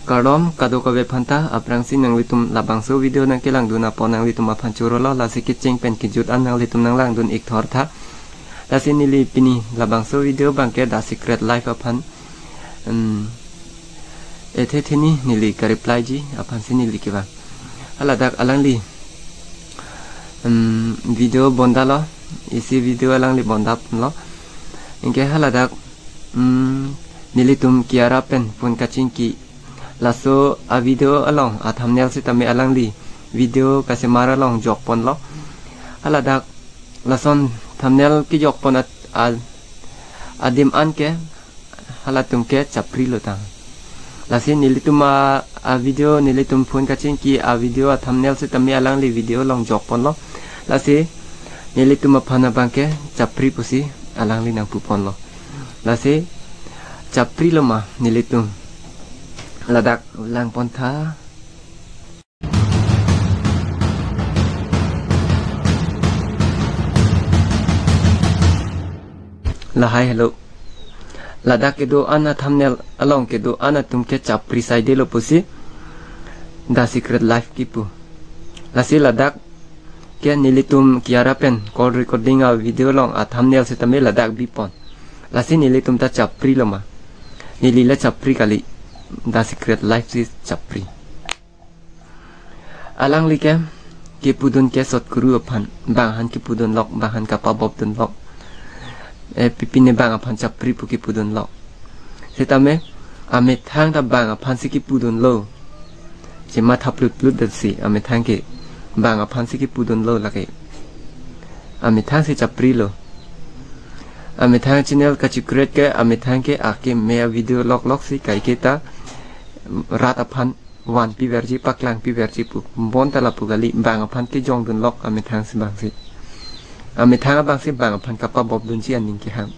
Karom kado kabe phanta aprang sin nang litum labang so video nang kelang dun apon nang litum aphan churo lo la sikit cheng pen kijut an nang litum nang lang dun ik thor tha la sin nili pini labang so video bangke da secret life aphan ethe thini nili ka reply ji aphan sin nili kiba ala dak alang li video bonda lo isi video alang li bonda lo ingke hala dak nili tum kiara pen pun kaching ki laso a video along a thumbnail si tame alang li video kasi mara long jok pon lo hala dak lason thumbnail ki jok pon adim an ke hala tum ke chapri lo tang lasin nilitum a video nilitum phone kaching ki a video a thumbnail si tame alang li video long jok pon lo lasi nilitum a phana bangke chapri pusi alang li nang pupon lo lasi chapri lo ma nilitum ladak lang ponta lahai hello ladak kedo ana thumbnail along kedo ana tumke chapri side lo pusi da secret life kipu lasi ladak ke nilitum kiara pen call recording a video long a thumbnail setame ladak bipon lasi nilitum ta chapri lo ma nilila chapri kali da secret life si chapri alang like ke pudun ke sot kuru aphan bang han ke pudun lok bang han ka pabob dun lok pipine bang aphan chapri pu ke pudun lok setame ame thang ta bang aphan si ke pudun lo jema thaplut plut dan si ame thang ke bang aphan si ke pudun lo lake ame thang si chapri lo ame thang channel ka secret ke ame thang ke ake me video lok si kai ke ta rat aphan wan pi verji paklang pi verji pu bon tala pu gali bang aphan ke jong dun lok ame thang si bang si ame thang bang si bang aphan kapa bob dun si aning ke hang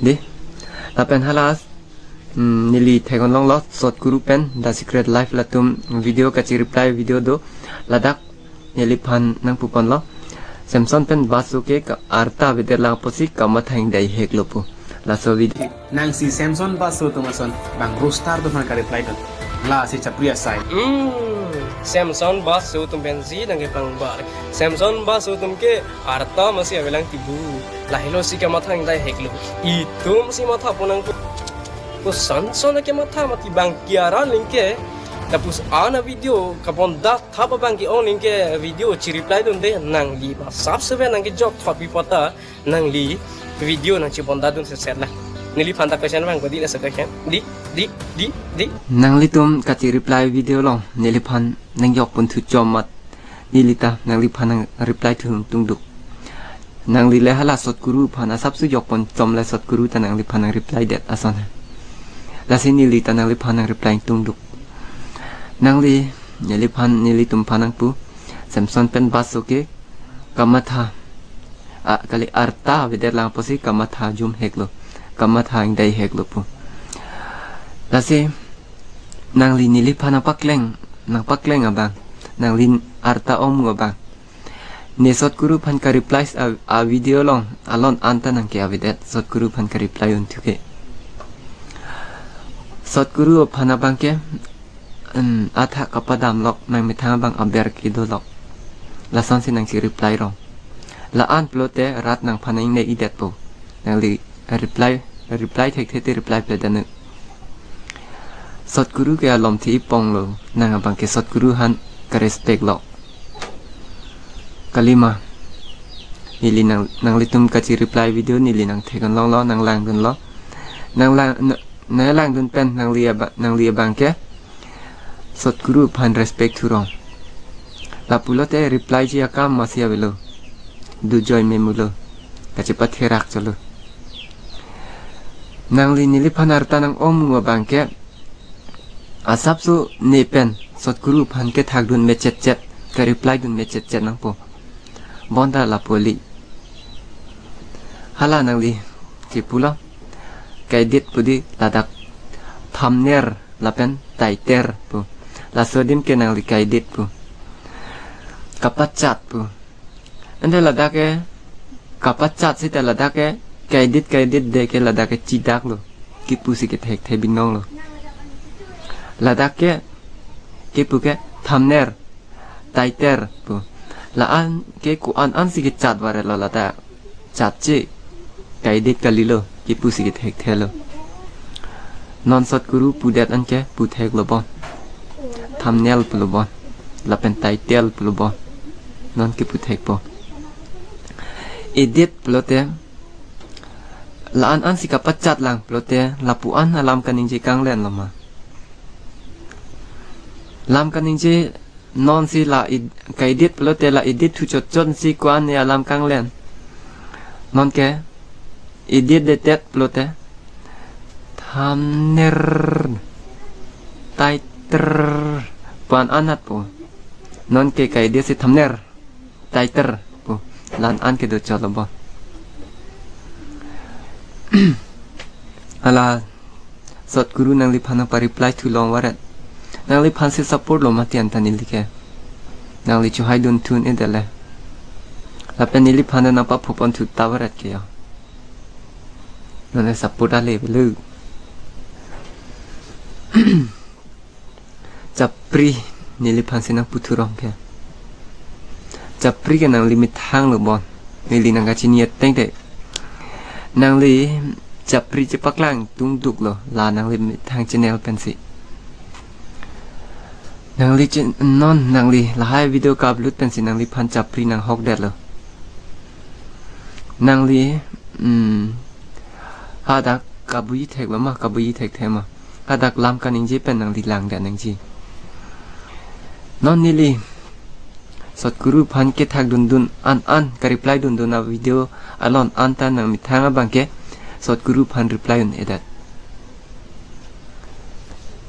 de apen halas nili thegon long lot sot guru pen da secret life latum video ka chi reply video do ladak nili phan nang pu pon lo samson pen basu ke ka arta vedela posi kama thang dai hek lopu la so video nang si Samson basu to mason bang roster to ka reply don la si chapria sai Samson basu tum benzi nang pang bar Samson basu tum ke arta masih avelang tibu lahilo si kama thang dai hek lo itu masih mata ponang ko Samson ke mata mati bang kiara lingke tapos ana video kapon da thapa bang ki on lingke video chi reply don de nang li ba sab sebe nang ki job thot bi pata nang li video nang chi bonda dun se set lah nili phanta question bang godi la sakhen di nang litum ka chi reply video long nili phan nang yok pun thu chomat nilita nang li phan nang reply thung tungduk nang li le hala sot guru phan asap su yok pon chom la sot guru ta nang li phan nang reply det ason la sin nili ta nang li phan nang reply tungduk nang li nili phan nili tum phan nang pu Samson pen basoke kamatha kali arta veder lang posi kamatha jum heklo kamatha indai heklo pu lase nang li nili phana pakleng abang nang lin arta om abang ne sot guru phan ka replies a video long alon anta nang ke avidet sot guru phan ka reply un thuke sot guru phana bang ke atha kapadam lok nang mitha bang aber ki do lok lasan sin nang si reply rong la an plote rat nang phaning ne idet po nang li reply thek reply pe dan sot guru ke alom thi pong lo nang bang ke sot guru han ka respect lo kalima nili nang litum ka chi reply video nili nang thekan long lo nang lang dun lo nang lang dun pen nang li bang ke sot guru phan respect thu rong la pulote reply ji akam masia velo du joy memulo kache patherak chalo nang li nili phan arta nang om ngo bangke asap su nepen sot guru phan ke thak dun me chet ka reply dun me chet nang po bonda la poli hala nang li ki pula kai dit pudi ladak thumbnail lapen taiter pu la sodim ke nang li kai dit pu kapat pu ande ladake kapat chat si te ladake kai dit de ke ladake cidak lo ki pusi ke thek the binong lo Lada ke puke thumbnail title pu la an ke ku an si ke chat ware lo lada chat chi kai dit kalilo ke pu si ke thek thelo non sot guru pu det an ke pu thek lo bon thumbnail pu lo bon la pen title pu lo bon non ke pu thek po edit pu lo te la an si ka pachat lang pu lo te la pu an alam kaning je kang len lo ma lam kaning je non si la kai dit pu lo te la edit thu chot chon si kwan ne alam kang len non ke edit de tet pu lo te thumbnail title puan anat po non ke kai dia si thumbnail title po lan an ke do chalo bo ala sot guru nang li phana pa reply thu long warat nang li phan si support lo matian tanil dike nang li chu hai dun tun edele la pen li phana na pa phupon thu tawarat ke yo non support ale belu Japri nili pansi nang puturong ke Japri ke nang limit hang lo bon nili nang kaci niat teng de nang li Japri cepak lang tung duk lo la nang limit hang channel pensi nang li non nang li lahai video ka upload pensi nang li pan Japri nang hok det lo nang li hadak kabui thek lo ma kabui thek thema hadak lam kaning je pen nang li lang da nang ji non nili sot guru phan ke thak dun an ka reply dun na video alon an ta nang mithanga bangke sot guru phan reply un edat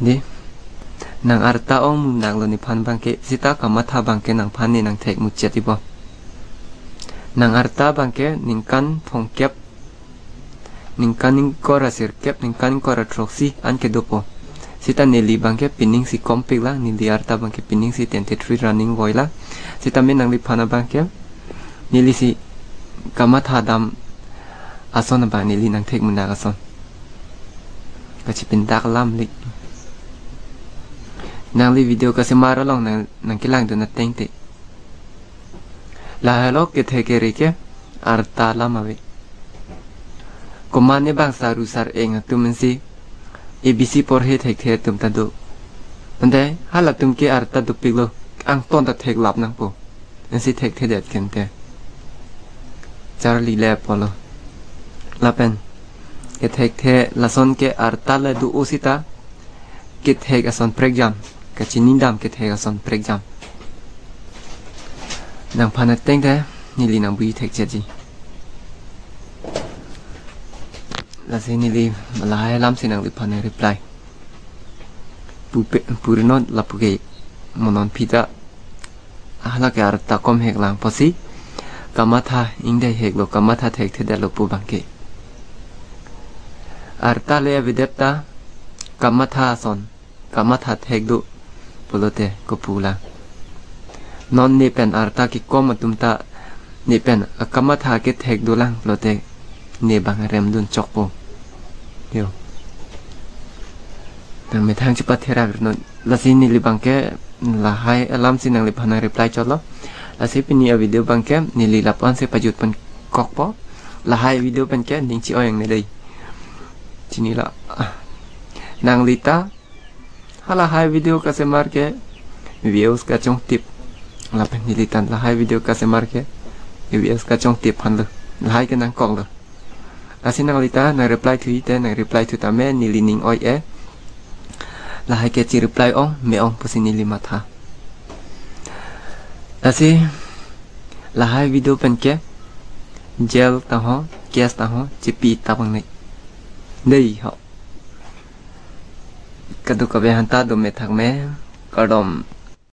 ni nang arta ong nang lo ni phan bangke sita kamatha bangke nang phan ni nang thek mu cheti bo nang arta bangke ningkan thongkep ningkan ning kora sirkep ningkan kora troxy an ke dopo sita nili bangke pinning si kompik la nili arta bangke pinning si 23 running boy la sita men nang li phana bangke nili si kamatha dam ason ba nili nang thek muna ason kachi pindak lam li nang li video ka se mara long nang kilang do na tengte la halo ke theke rike arta lamawe komane bang saru sar eng tumen si ABC por he thek the tum ta do ande hala tum ke arta do piglo ang ton ta thek lap nang po en si thek the det ken te charli le polo lapen ke thek the lason ke arta le du osita ke thek ason pregjam ke chinindam ke thek ason pregjam nang phana teng te nili nang bui thek cheji la sini li malaya lam sinang li phane reply purinon la puge monon pita ahla ke arta kom hek lang posi kamatha ingdai hek lo kamatha thek the dalo pu bangke arta le videpta kamatha son kamatha thek do polote ko pula non ni pen arta ki kom tumta ni pen kamatha ke thek do lang polote ne bang rem dun chokpo yo nang me thang chipat thera no la sini li bangke la hai alam sinang li phana reply cholo la se pini video bangke ni li lapan se pajut pan kokpo la hai video pan ke ning chi oyang ne dei chini la nang lita hala hai video ka se mar ke views ka chong tip la pen ni litan la hai video ka se mar ke views ka chong tip han la hai ke nang kong lo Asin nang lita na reply to ite na reply to tame nilining oi la hai ke chi reply ong me ong pusin nili matha asi la hai video pen ke gel ta ho kes ta ho chipi ta bang nei dei ho kadu ka be hanta do me thak me kadom